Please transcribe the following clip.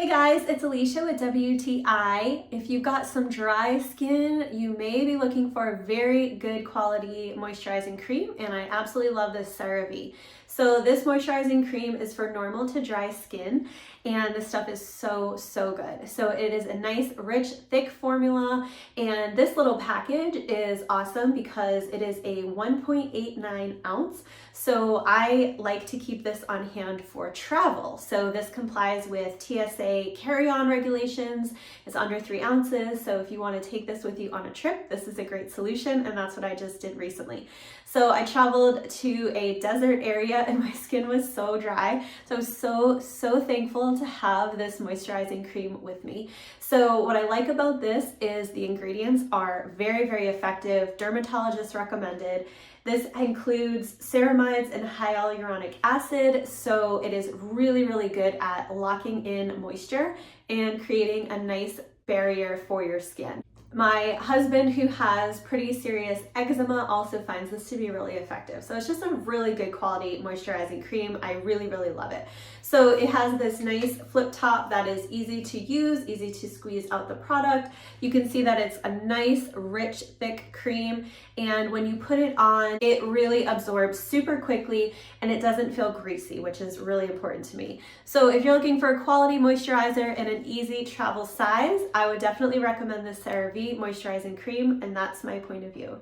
Hey guys, it's Alicia with WTI. If you've got some dry skin, you may be looking for a very good quality moisturizing cream, and I absolutely love this Cerave. So this moisturizing cream is for normal to dry skin, and this stuff is so good. So it is a nice, rich, thick formula, and this little package is awesome because it is a 1.89 ounce. So I like to keep this on hand for travel. So this complies with Tsa Carry-On regulations. It's under 3 ounces. So if you want to take this with you on a trip, this is a great solution, and that's what I just did recently. So I traveled to a desert area and my skin was so dry. So I was so thankful to have this moisturizing cream with me. So what I like about this is the ingredients are very effective, dermatologist recommended. This includes ceramides and hyaluronic acid, so it is really good at locking in moisture and creating a nice barrier for your skin. My husband, who has pretty serious eczema, also finds this to be really effective. So it's just a really good quality moisturizing cream. I really love it. So it has this nice flip top that is easy to use, easy to squeeze out the product. You can see that it's a nice, rich, thick cream. And when you put it on, it really absorbs super quickly and it doesn't feel greasy, which is really important to me. So if you're looking for a quality moisturizer in an easy travel size, I would definitely recommend this Cerave moisturizing cream, and that's my point of view.